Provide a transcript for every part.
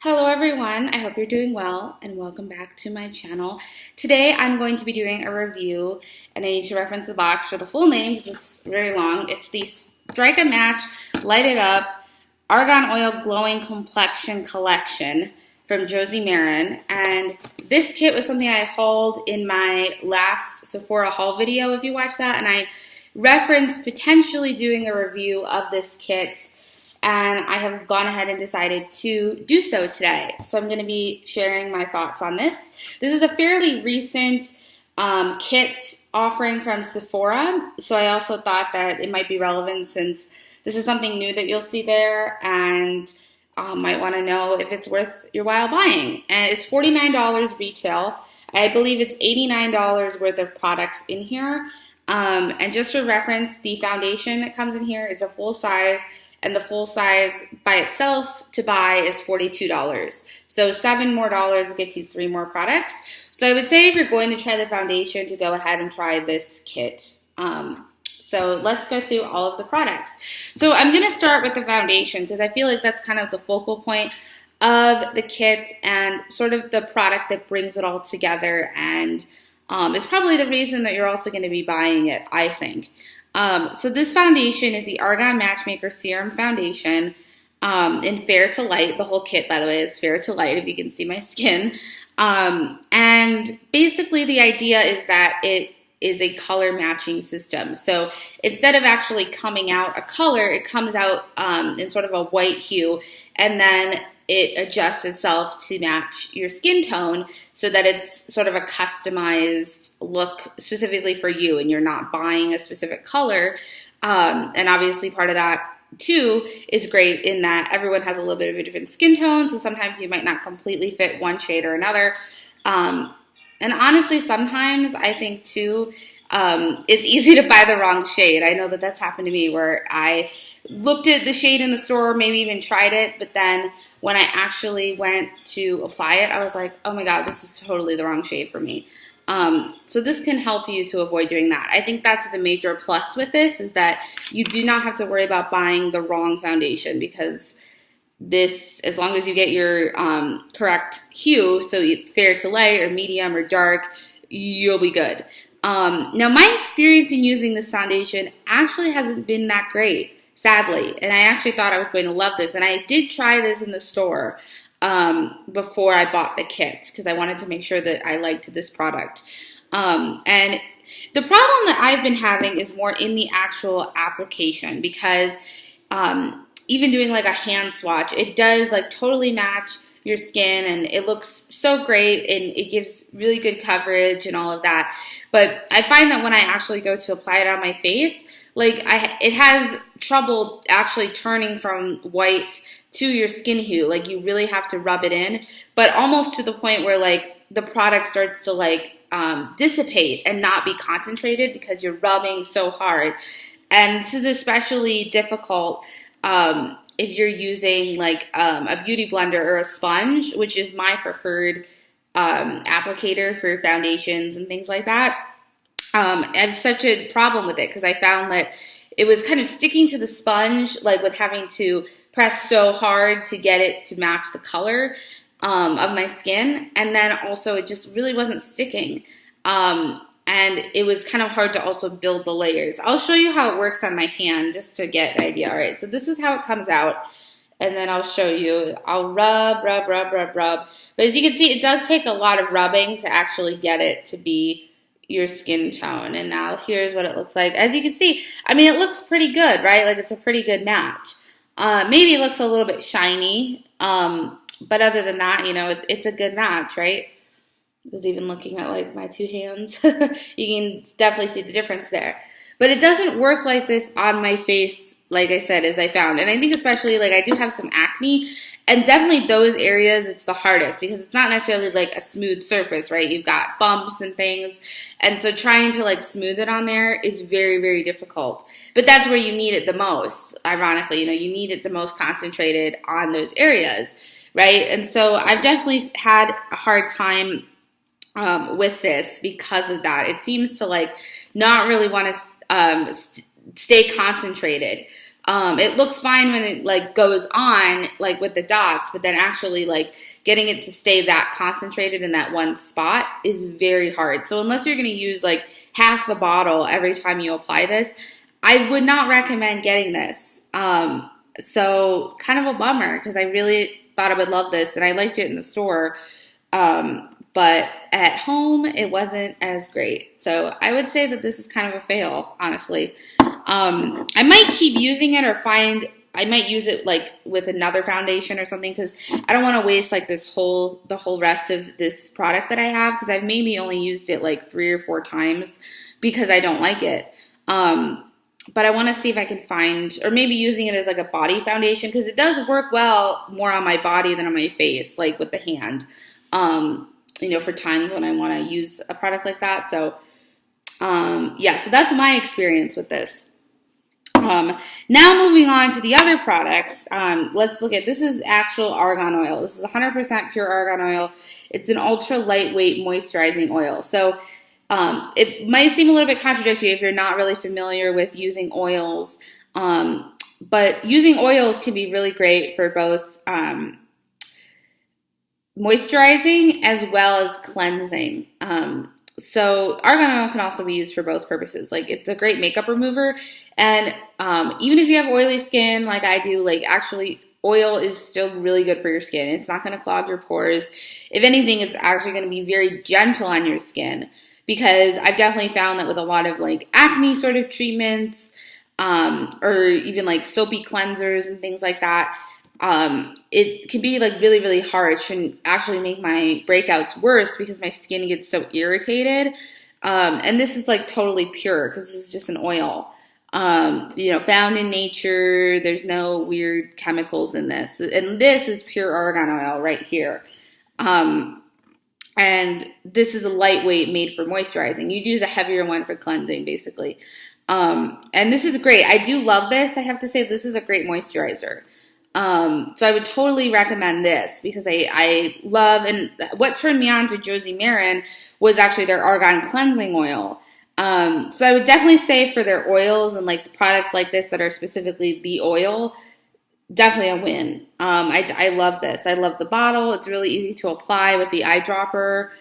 Hello everyone, I hope you're doing well and welcome back to my channel. Today I'm going to be doing a review and I need to reference the box for the full name because it's very long. It's the Strike a Match Light It Up Argan Oil Glowing Complexion Collection from Josie Maran, and this kit was something I hauled in my last Sephora haul video if you watched that, and I referenced potentially doing a review of this kit. And I have gone ahead and decided to do so today. So I'm going to be sharing my thoughts on this. This is a fairly recent kit offering from Sephora. So I also thought that it might be relevant since this is something new that you'll see there and might want to know if it's worth your while buying. And it's $49 retail. I believe it's $89 worth of products in here. And just for reference, the foundation that comes in here is a full size. And the full size by itself to buy is $42. So $7 more gets you 3 more products. So I would say if you're going to try the foundation, to go ahead and try this kit. So let's go through all of the products. So I'm going to start with the foundation because I feel like that's kind of the focal point of the kit and sort of the product that brings it all together, and is probably the reason that you're also going to be buying it, I think. So this foundation is the Argan Matchmaker Serum Foundation in Fair to Light. The whole kit, by the way, is Fair to Light, if you can see my skin. And basically the idea is that it is a color matching system. So instead of actually coming out a color, it comes out in sort of a white hue, and then it adjusts itself to match your skin tone so that it's sort of a customized look specifically for you and you're not buying a specific color. And obviously part of that too is great in that everyone has a little bit of a different skin tone, so sometimes you might not completely fit one shade or another. And honestly, sometimes I think too, it's easy to buy the wrong shade. I know that that's happened to me where I looked at the shade in the store, maybe even tried it, but then when I actually went to apply it, I was like, oh my God, this is totally the wrong shade for me. So this can help you to avoid doing that. I think that's the major plus with this, is that you do not have to worry about buying the wrong foundation, because this, as long as you get your correct hue, so fair to light or medium or dark, you'll be good. Now my experience in using this foundation actually hasn't been that great, sadly, and I actually thought I was going to love this, and I did try this in the store before I bought the kit because I wanted to make sure that I liked this product. And the problem that I've been having is more in the actual application, because even doing like a hand swatch, it does like totally match your skin and it looks so great and it gives really good coverage and all of that. But I find that when I actually go to apply it on my face, like it has trouble actually turning from white to your skin hue. Like you really have to rub it in, but almost to the point where like the product starts to like dissipate and not be concentrated because you're rubbing so hard. And this is especially difficult if you're using like a beauty blender or a sponge, which is my preferred applicator for foundations and things like that. I have such a problem with it because I found that it was kind of sticking to the sponge, like with having to press so hard to get it to match the color of my skin. And then also it just really wasn't sticking. And it was kind of hard to also build the layers. I'll show you how it works on my hand just to get an idea. All right, so this is how it comes out. And then I'll show you. I'll rub. But as you can see, it does take a lot of rubbing to actually get it to be your skin tone. And now here's what it looks like. As you can see, I mean, it looks pretty good, right? Like it's a pretty good match. Maybe it looks a little bit shiny. But other than that, you know, it's a good match, right? Just even looking at like my two hands, you can definitely see the difference there. But it doesn't work like this on my face, like I said, as I found. And I think especially like I do have some acne, and definitely those areas it's the hardest because it's not necessarily like a smooth surface, right? You've got bumps and things. And so trying to like smooth it on there is very, very difficult. But that's where you need it the most. Ironically, you know, you need it the most concentrated on those areas, right? And so I've definitely had a hard time with this because of that. It seems to like not really want to stay concentrated. It looks fine when it like goes on, like with the dots, but then actually like getting it to stay that concentrated in that one spot is very hard. So unless you're going to use like half the bottle every time you apply this, I would not recommend getting this. So kind of a bummer because I really thought I would love this and I liked it in the store. But at home, it wasn't as great. So I would say that this is kind of a fail, honestly. I might keep using it or I might use it like with another foundation or something because I don't want to waste like the whole rest of this product that I have because I've maybe only used it like 3 or 4 times because I don't like it. But I want to see if I can find, or maybe using it as like a body foundation because it does work well more on my body than on my face, like with the hand. For times when I want to use a product like that. So, so that's my experience with this. Now moving on to the other products, let's look at, this is actual argan oil. This is 100% pure argan oil. It's an ultra lightweight moisturizing oil. So, it might seem a little bit contradictory if you're not really familiar with using oils. But using oils can be really great for both, moisturizing as well as cleansing. So argan oil can also be used for both purposes. Like it's a great makeup remover. And even if you have oily skin like I do, like actually oil is still really good for your skin. It's not going to clog your pores. If anything, it's actually going to be very gentle on your skin because I've definitely found that with a lot of like acne sort of treatments or even like soapy cleansers and things like that, it can be like really, really harsh and actually make my breakouts worse because my skin gets so irritated. And this is like totally pure because this is just an oil, found in nature. There's no weird chemicals in this. And this is pure argan oil right here. And this is a lightweight made for moisturizing. You'd use a heavier one for cleansing basically. And this is great. I do love this. I have to say this is a great moisturizer. So I would totally recommend this because I love, and what turned me on to Josie Maran was actually their argan cleansing oil. So I would definitely say for their oils and like the products like this that are specifically the oil, definitely a win. I love this. I love the bottle. It's really easy to apply with the eyedropper.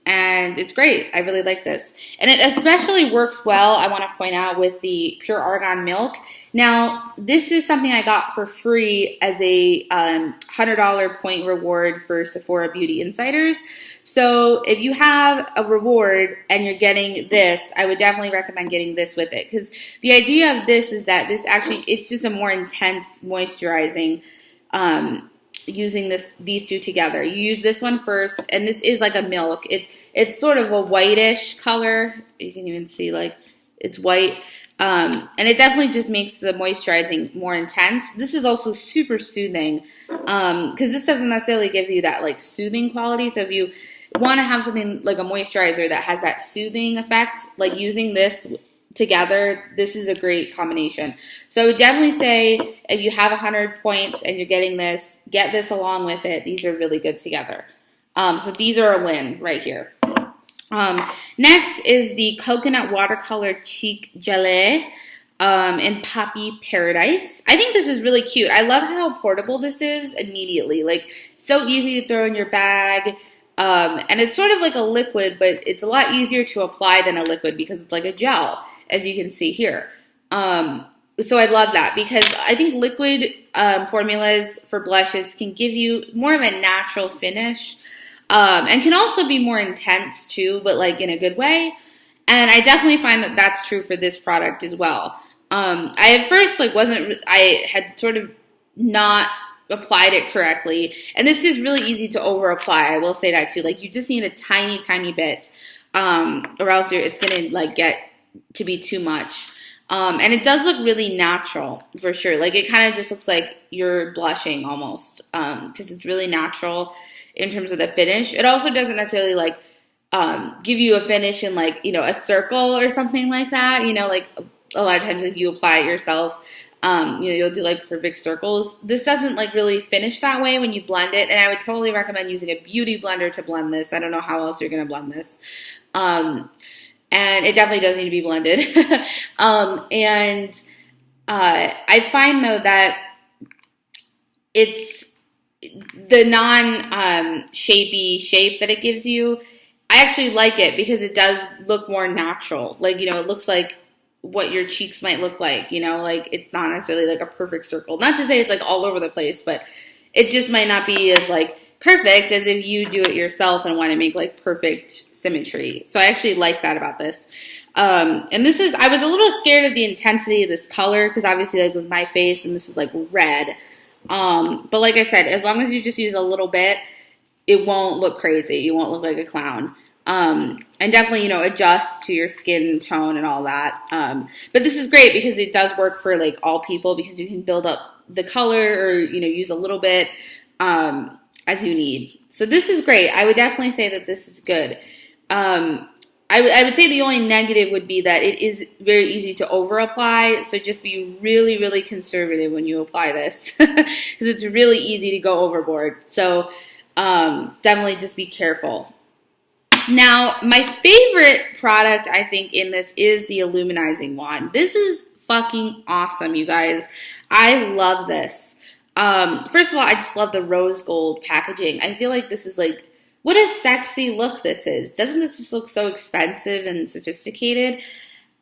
And it's great. I really like this. And it especially works well, I want to point out, with the pure argan milk. Now, this is something I got for free as a $100 point reward for Sephora Beauty Insiders. So if you have a reward and you're getting this, I would definitely recommend getting this with it. Because the idea of this is that this actually, it's just a more intense moisturizing using these two together. You use this one first, and this is like a milk. It's sort of a whitish color. You can even see like it's white. And it definitely just makes the moisturizing more intense. This is also super soothing because this doesn't necessarily give you that like soothing quality. So if you want to have something like a moisturizer that has that soothing effect, like using this together, this is a great combination. So I would definitely say if you have 100 points and you're getting this, get this along with it. These are really good together. So these are a win right here. Next is the Coconut Watercolor Cheek Gelée in Poppy Paradise. I think this is really cute. I love how portable this is immediately. Like, so easy to throw in your bag. And it's sort of like a liquid, but it's a lot easier to apply than a liquid because it's like a gel, as you can see here. So I love that because I think liquid formulas for blushes can give you more of a natural finish and can also be more intense too, but like in a good way. And I definitely find that that's true for this product as well. I at first I had sort of not applied it correctly. And this is really easy to over apply. I will say that too. Like you just need a tiny, tiny bit or else it's going to like get to be too much. And it does look really natural for sure. Like it kind of just looks like you're blushing almost because it's really natural in terms of the finish. It also doesn't necessarily like give you a finish in like, a circle or something like that. Like a lot of times if you apply it yourself, you'll do like perfect circles. This doesn't like really finish that way when you blend it. And I would totally recommend using a beauty blender to blend this. I don't know how else you're going to blend this. And it definitely does need to be blended. And I find though that it's the non-shapy shape that it gives you. I actually like it because it does look more natural. Like, you know, it looks like what your cheeks might look like, you know, like it's not necessarily like a perfect circle. Not to say it's like all over the place, but it just might not be as like perfect as if you do it yourself and want to make like perfect symmetry. So I actually like that about this. And this is, I was a little scared of the intensity of this color because obviously like with my face and this is like red. But like I said, as long as you just use a little bit, it won't look crazy. You won't look like a clown. And definitely, you know, adjust to your skin tone and all that. But this is great because it does work for like all people because you can build up the color or, you know, use a little bit, as you need. So this is great. I would definitely say that this is good. I would say the only negative would be that it is very easy to over apply. So just be really, really conservative when you apply this because it's really easy to go overboard. So definitely just be careful. Now, my favorite product, I think, in this is the Aluminizing Wand. This is fucking awesome, you guys. I love this. First of all, I just love the rose gold packaging. I feel like this is like, what a sexy look this is. Doesn't this just look so expensive and sophisticated?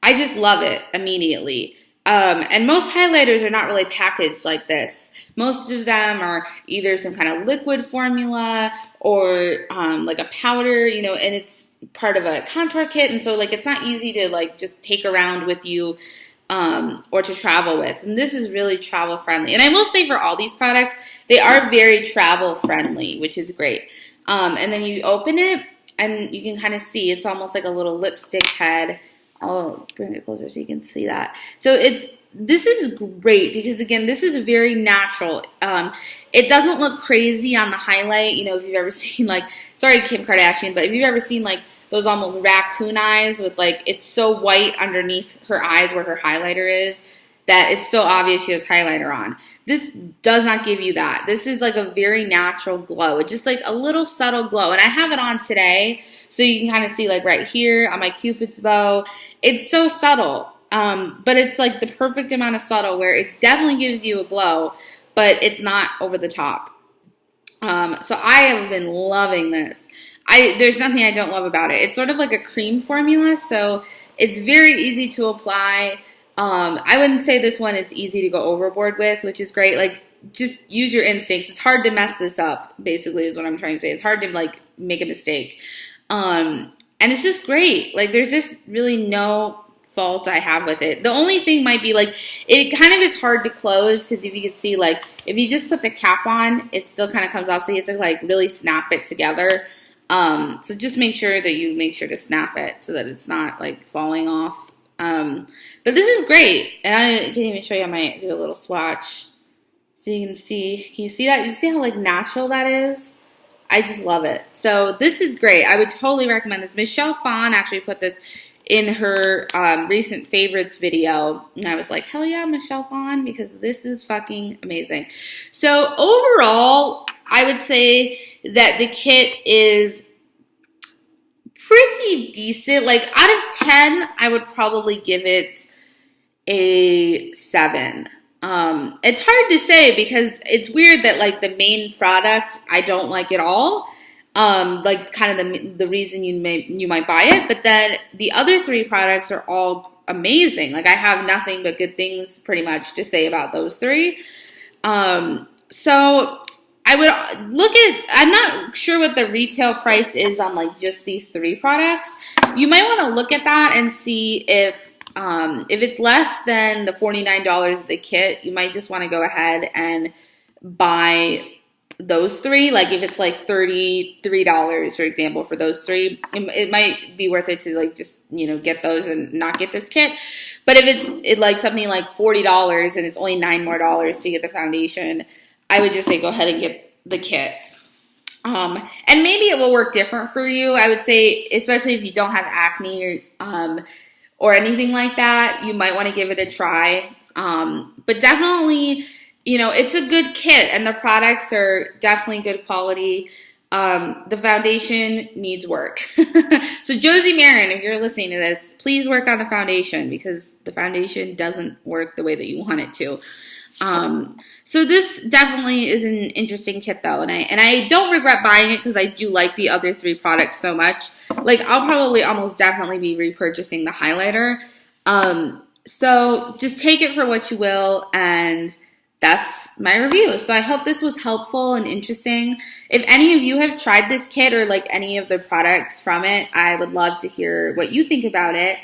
I just love it immediately. And most highlighters are not really packaged like this. Most of them are either some kind of liquid formula or like a powder, you know, and it's part of a contour kit. And so like it's not easy to like just take around with you or to travel with. And this is really travel friendly. And I will say for all these products, they are very travel friendly, which is great. And then you open it and you can kind of see it's almost like a little lipstick head. I'll bring it closer so you can see that. So this is great because again, this is very natural. It doesn't look crazy on the highlight. You know, if you've ever seen like, sorry, Kim Kardashian, but if you've ever seen like those almost raccoon eyes with like, it's so white underneath her eyes where her highlighter is that it's so obvious she has highlighter on. This does not give you that. This is like a very natural glow. It's just like a little subtle glow. And I have it on today. So you can kind of see like right here on my Cupid's bow. It's so subtle. But it's like the perfect amount of subtle where it definitely gives you a glow, but it's not over the top. So I have been loving this. There's nothing I don't love about it. It's sort of like a cream formula. So it's very easy to apply. I wouldn't say this one it's easy to go overboard with, which is great. Like, just use your instincts. It's hard to mess this up, basically, is what I'm trying to say. It's hard to, like, make a mistake. And it's just great. Like, there's just really no fault I have with it. The only thing might be, like, it kind of is hard to close, because if you can see, like, if you just put the cap on, it still kind of comes off, so you have to, like, really snap it together. So just make sure that you make sure to snap it so that it's not, like, falling off. But this is great, and I can even show you. I might do a little swatch so you can see. Can you see that? You see how like natural that is? I just love it. So this is great. I would totally recommend this. Michelle Phan actually put this in her recent favorites video, and I was like, hell yeah, Michelle Phan, because this is fucking amazing. So overall, I would say that the kit is pretty decent. Like, out of 10, I would probably give it a 7. It's hard to say because it's weird that, like, the main product I don't like at all. Like, kind of the reason you might buy it. But then the other 3 products are all amazing. Like, I have nothing but good things pretty much to say about those 3. So I would look at, I'm not sure what the retail price is on like just these 3 products. You might want to look at that and see if it's less than the $49 of the kit, you might just want to go ahead and buy those 3. Like if it's like $33, for example, for those 3, it might be worth it to like just, you know, get those and not get this kit. But if it's like something like $40 and it's only $9 more to get the foundation, I would just say go ahead and get the kit. And maybe it will work different for you. I would say, especially if you don't have acne or anything like that, you might want to give it a try. But definitely, you know, it's a good kit and the products are definitely good quality. The foundation needs work. So Josie Maran, if you're listening to this, please work on the foundation because the foundation doesn't work the way that you want it to. So this definitely is an interesting kit though, and I don't regret buying it because I do like the other 3 products so much. Like I'll probably almost definitely be repurchasing the highlighter. So just take it for what you will, and that's my review. So I hope this was helpful and interesting. If any of you have tried this kit or like any of the products from it, I would love to hear what you think about it.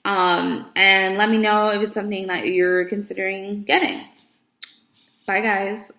And let me know if it's something that you're considering getting. Bye, guys.